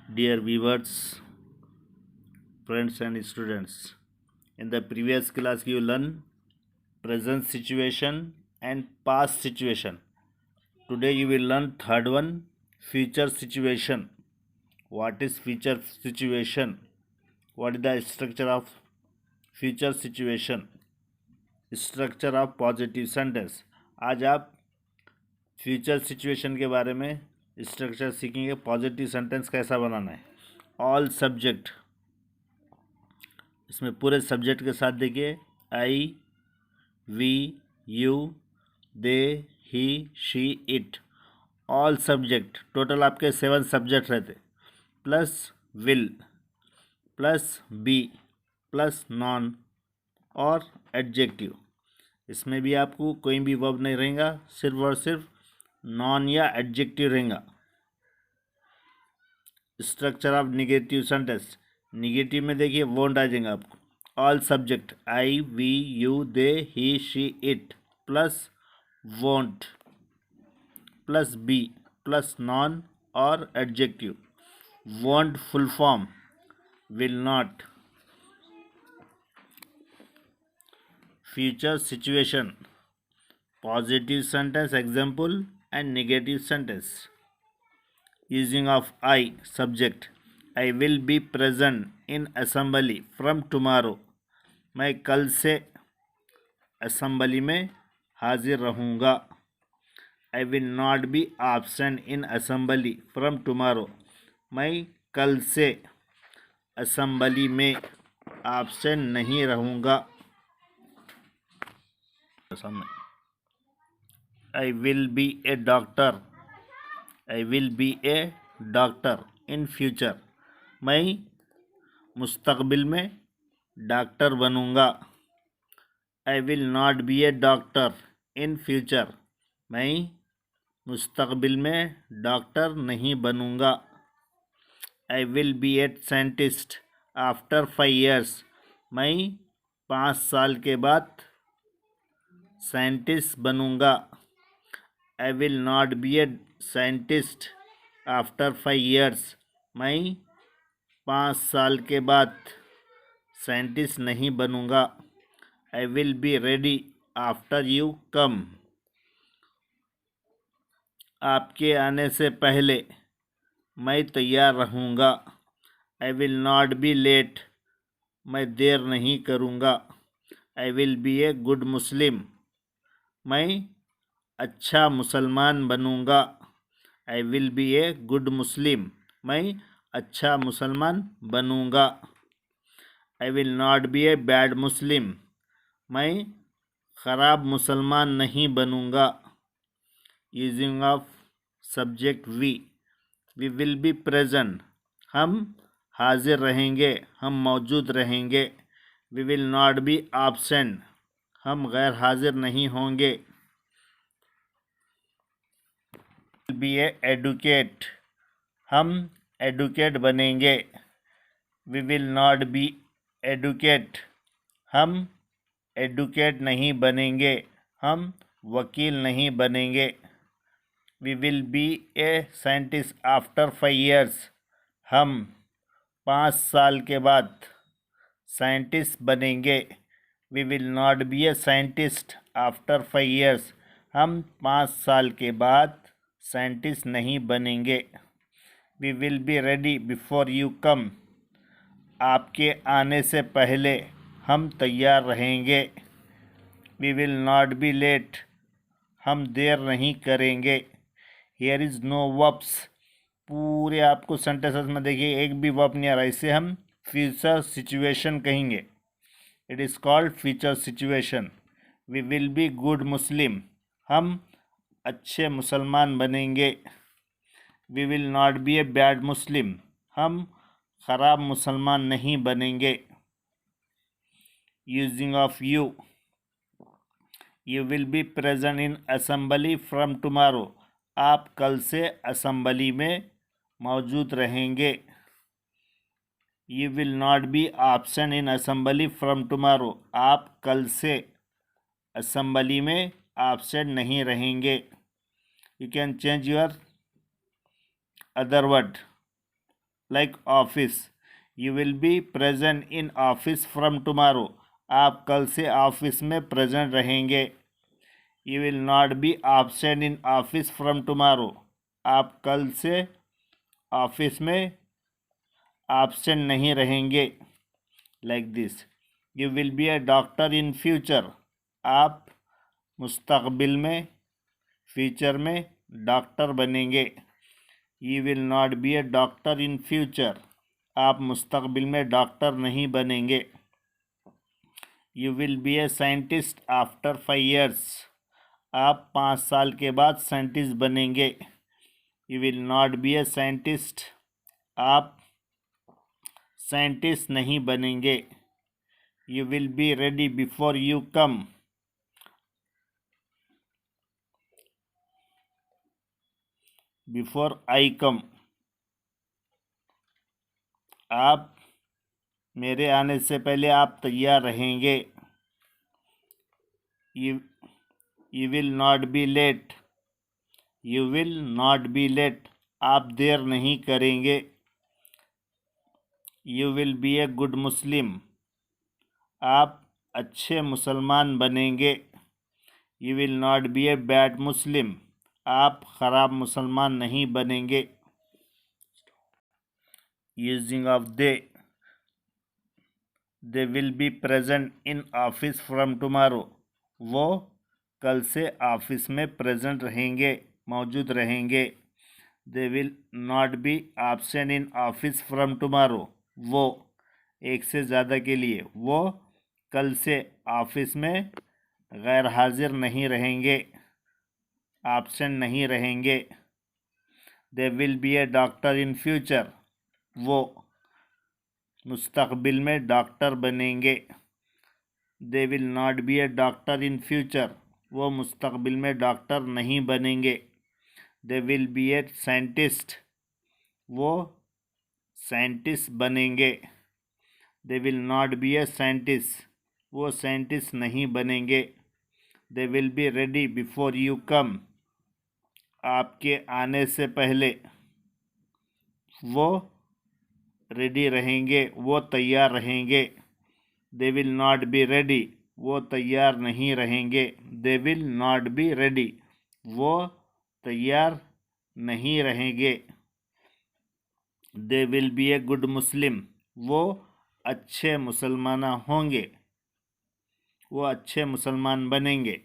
Dear viewers, friends and students, in the previous class you learn present situation and past situation. Today you will learn third one, future situation. What is future situation? What is the structure of future situation? Structure of positive sentence. आज आप future situation के बारे में structure सीखेंगे. Positive sentence कैसा बनाना है. All subject, इसमें पूरे सब्जेक्ट के साथ देखिए. I, we, you, they, he, she, it. All subject. Total आपके 7 सब्जेक्ट रहते. Plus will, plus be, plus noun और एडजेक्टिव. इसमें भी आपको कोई भी वर्ब नहीं रहेगा, सिर्फ और सिर्फ नॉन या एडजेक्टिव रहेगा. Structure of negative sentence. Negative में देखिए वोंट आ जाएगा आपको. All subject I, we, you, they, he, she, it plus won't plus be plus noun और adjective. Won't full form will not. Future situation, positive sentence example and negative sentence. Using of I subject. I will be present in assembly from tomorrow. मैं कल से assembly में हाजिर रहूँगा. I will not be absent in assembly from tomorrow. मैं कल से assembly में absent नहीं रहूँगा. I will be a doctor. I will be a doctor in future. मैं मुस्तकबिल में doctor बनूँगा. I will not be a doctor in future. मैं मुस्तकबिल में डॉक्टर नहीं बनूँगा. I will be a scientist after 5 years. मैं 5 साल के बाद scientist बनूँगा. I will not be a scientist after 5 years. मैं 5 साल के बाद साइंटिस्ट नहीं बनूँगा. I will be ready after you come. आपके आने से पहले मैं तैयार रहूँगा. I will not be late. मैं देर नहीं करूँगा. I will be a good Muslim. मैं अच्छा मुसलमान बनूँगा. I will be a good Muslim. मैं अच्छा मुसलमान बनूँगा. I will not be a bad Muslim. मैं ख़राब मुसलमान नहीं बनूँगा. Using of subject we. We will be present. हम हाजिर रहेंगे, हम मौजूद रहेंगे. We will not be absent. हम गैर हाजिर नहीं होंगे. Be a educate. हम एडुकेट बनेंगे. We will not be educate. हम एडुकेट नहीं बनेंगे, हम वकील नहीं बनेंगे. We will be a scientist after 5 years. हम 5 साल के बाद साइंटिस्ट बनेंगे. We will not be a scientist after 5 years. हम 5 साल के बाद साइंटिस्ट नहीं बनेंगे. We will be ready before you come. आपके आने से पहले हम तैयार रहेंगे. We will not be late. हम देर नहीं करेंगे. Here is no verbs. पूरे आपको सेंटेंसेस में देखिए एक भी वर्ब नहीं आ रहा. इसे हम फ्यूचर सिचुएशन कहेंगे. It is called future situation. We will be good Muslim. हम अच्छे मुसलमान बनेंगे. We will not be a bad Muslim. हम ख़राब मुसलमान नहीं बनेंगे. Using of you. You will be present in assembly from tomorrow. आप कल से असेंबली में मौजूद रहेंगे. You will not be absent in assembly from tomorrow. आप कल से असेंबली में एब्सेंट नहीं रहेंगे. You can change your other word. like office. You will be present in office from tomorrow. आप कल से ऑफिस में प्रेजेंट रहेंगे. You will not be absent in office from tomorrow. आप कल से ऑफिस में absent नहीं रहेंगे. Like this. You will be a doctor in future. आप मुस्तकबिल में फ्यूचर में डॉक्टर बनेंगे. You will not be a doctor in future. आप मुस्तकबिल में डॉक्टर नहीं बनेंगे. You will be a scientist after 5 years. आप 5 साल के बाद साइंटिस्ट बनेंगे. You will not be a scientist. आप साइंटिस्ट नहीं बनेंगे. You will be ready before you come. Before I come. आप मेरे आने से पहले आप तैयार रहेंगे. You will not be late. You will not be late. आप देर नहीं करेंगे. You will be a good Muslim. आप अच्छे मुसलमान बनेंगे. You will not be a bad Muslim. आप ख़राब मुसलमान नहीं बनेंगे. Using of they. They will be present in office from tomorrow. वो कल से ऑफिस में प्रेजेंट रहेंगे, मौजूद रहेंगे. They will not be absent in office from tomorrow. वो एक से ज़्यादा के लिए वो कल से ऑफिस में गैर हाजिर नहीं रहेंगे, एब्सेंट नहीं रहेंगे. They will be a doctor in future. वो मुस्तकबिल में डॉक्टर बनेंगे. They will not be a doctor in future. वो मुस्तकबिल में डॉक्टर नहीं बनेंगे. They will be a scientist. वो साइंटिस्ट बनेंगे. They will not be a scientist. वो साइंटिस्ट नहीं बनेंगे. They will be ready before you come. आपके आने से पहले वो रेडी रहेंगे, वो तैयार रहेंगे. They will not be ready. वो तैयार नहीं रहेंगे. They will not be ready. वो तैयार नहीं रहेंगे. They will be a good Muslim. वो अच्छे मुसलमान होंगे, वो अच्छे मुसलमान बनेंगे.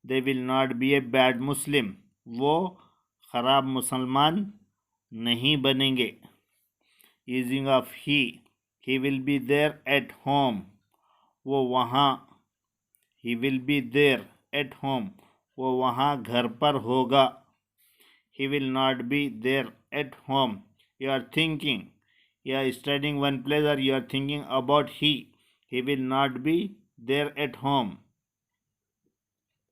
They will not be a bad Muslim. वो ख़राब मुसलमान नहीं बनेंगे. Using of he will be there at home. वो वहाँ he will be there at home. वो वहाँ घर पर होगा. He will not be there at home. You are thinking, you are studying one place, or you are thinking about he. He will not be there at home.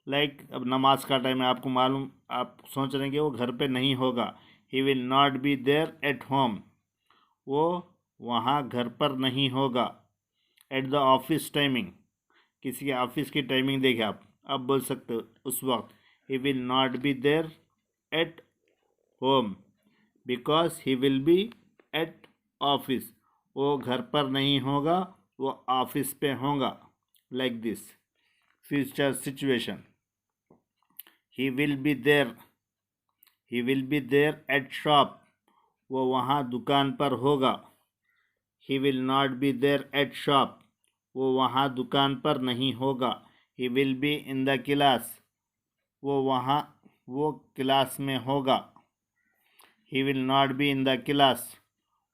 Like अब नमाज का time है, आपको मालूम, आप सोच रहे हैं कि वो घर पे नहीं होगा. He will not be there at home. वो वहाँ घर पर नहीं होगा. At the office timing. किसी के ऑफिस की टाइमिंग देखे आप बोल सकते हो उस वक्त. He will not be there at home because he will be at office. वो घर पर नहीं होगा, वो ऑफिस पे होगा. Like this. Future situation. He will be there. He will be there at shop. वो वहाँ दुकान पर होगा. He will not be there at shop. वो वहाँ दुकान पर नहीं होगा. He will be in the class. वो क्लास में होगा. He will not B in the class.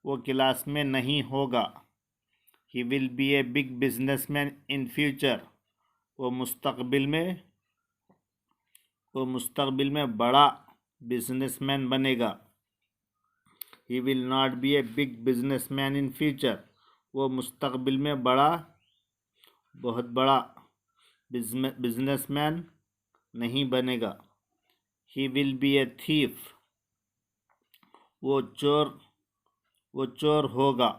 वो क्लास में नहीं होगा. He will be a big businessman in future. वो मुस्तकबिल में बड़ा बिजनेसमैन बनेगा. ही will not be a big businessman in future. वो मुस्तकबिल में बहुत बड़ा बिजनेसमैन नहीं बनेगा. ही विल बी ए थीफ. वो चोर होगा.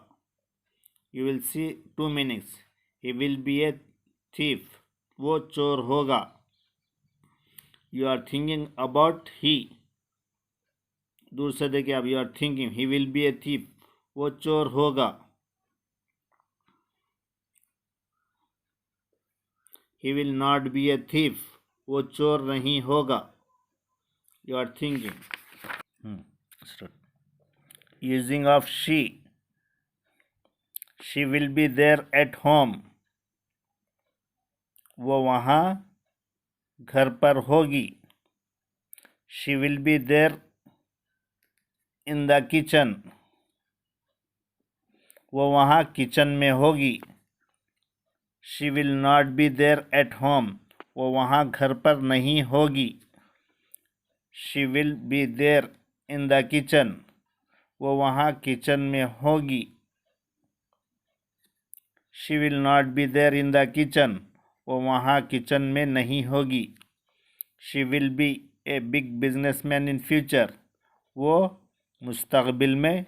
You will see 2 meanings. He will be a thief. वो चोर होगा. यू आर थिंकिंग अबाउट ही. दूर से देखिए आप. You are thinking he will be a thief. वो चोर होगा। He will not be a thief. वो चोर नहीं होगा। You are thinking. Using of she. She will be there at home. वो वहाँ घर पर होगी। She will be there in the kitchen. वो वहाँ किचन में होगी। She will not be there at home. वो वहाँ घर पर नहीं होगी। She will be there in the kitchen. वो वहाँ किचन में होगी। She will not be there in the kitchen. वो वहाँ किचन में नहीं होगी। She will be a big businessman in future. वो मुस्तक़बिल में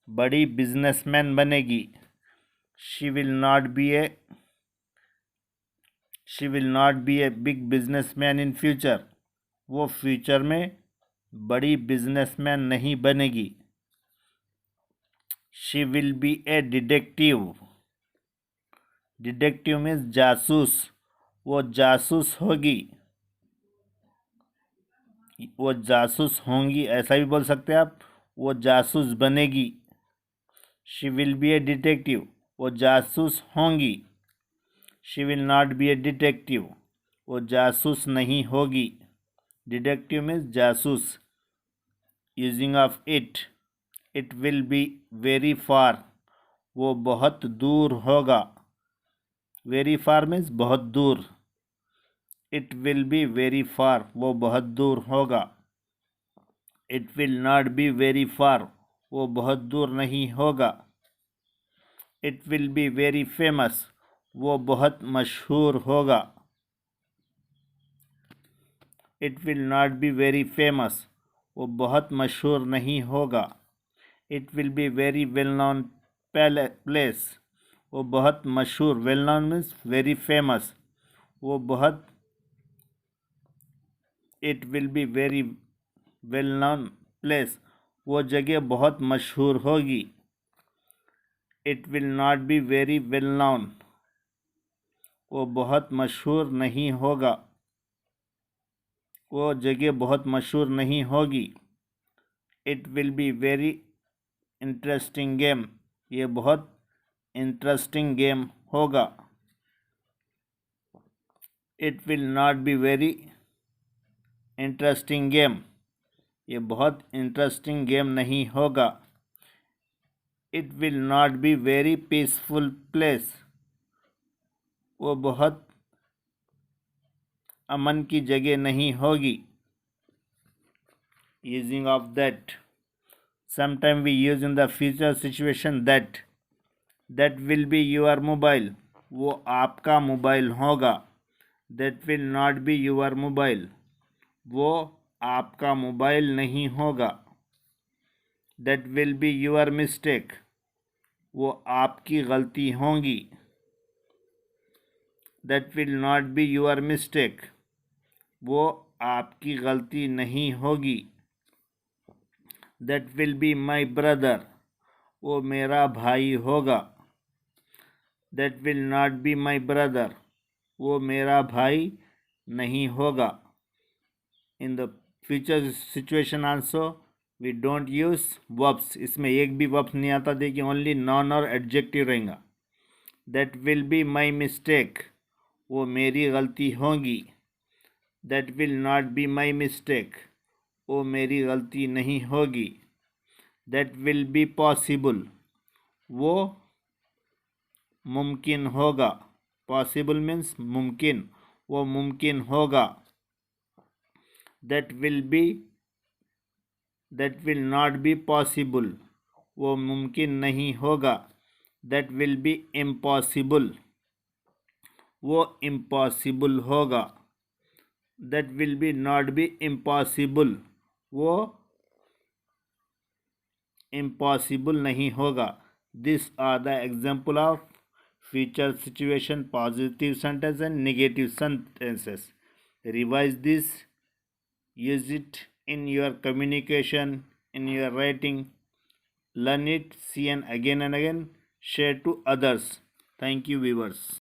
बड़ी बिजनेसमैन बनेगी। She will not be a big businessman in future. वो फ्यूचर में बड़ी बिजनेसमैन नहीं बनेगी। She will be a detective. Detective means जासूस। वो जासूस होगी। वो जासूस होंगी ऐसा भी बोल सकते हैं आप। वो जासूस बनेगी। She will be a detective. वो जासूस होंगी। She will not be a detective. वो जासूस नहीं होगी। डिटेक्टिव मीन्स जासूस। Using of it. It will be very far. वो बहुत दूर होगा। वेरी फार मीन्स बहुत दूर। It will be very far. वो बहुत दूर होगा। It will not be very far. वो बहुत दूर नहीं होगा। It will be very famous. वो बहुत मशहूर होगा। It will not be very famous. वो बहुत मशहूर नहीं होगा। It will be very well known place. वो बहुत मशहूर। Well known means very famous. वो बहुत। It will be very well known place. वो जगह बहुत मशहूर होगी। It will not be very well known. वो बहुत मशहूर नहीं होगा। वो जगह बहुत मशहूर नहीं होगी। It will be very interesting game. ये बहुत इंटरेस्टिंग गेम होगा। It will not be very interesting game. ये बहुत इंटरेस्टिंग गेम नहीं होगा। It will not be very peaceful place. वो बहुत अमन की जगह नहीं होगी। Using of that. Sometime we use in the future situation that. That will be your mobile. वो आपका मोबाइल होगा। That will not be your mobile. वो आपका मोबाइल नहीं होगा। That will be your mistake. वो आपकी गलती होगी। That will not be your mistake. वो आपकी गलती नहीं होगी। That will be my brother. वो मेरा भाई होगा। That will not be my brother. वो मेरा भाई नहीं होगा। In the future situation also we don't use verbs. इसमें एक भी वर्ब्स नहीं आता। देखिए ओनली नॉन और एडजेक्टिव रहेगा। That will be my mistake. वो मेरी गलती होगी। That will not be my mistake. वो मेरी गलती नहीं होगी। That will be possible. वो मुमकिन होगा। पॉसिबल मीन्स मुमकिन। वो मुमकिन होगा। That will not be possible. वो मुमकिन नहीं होगा। That will be impossible. वो इम्पॉसिबल होगा। That will be not be impossible. वो इम्पॉसिबल नहीं होगा। This are the example of future situation positive sentence and negative sentences. Revise this. Use it in your communication, in your writing. learn it, see and again, share to others. Thank you viewers.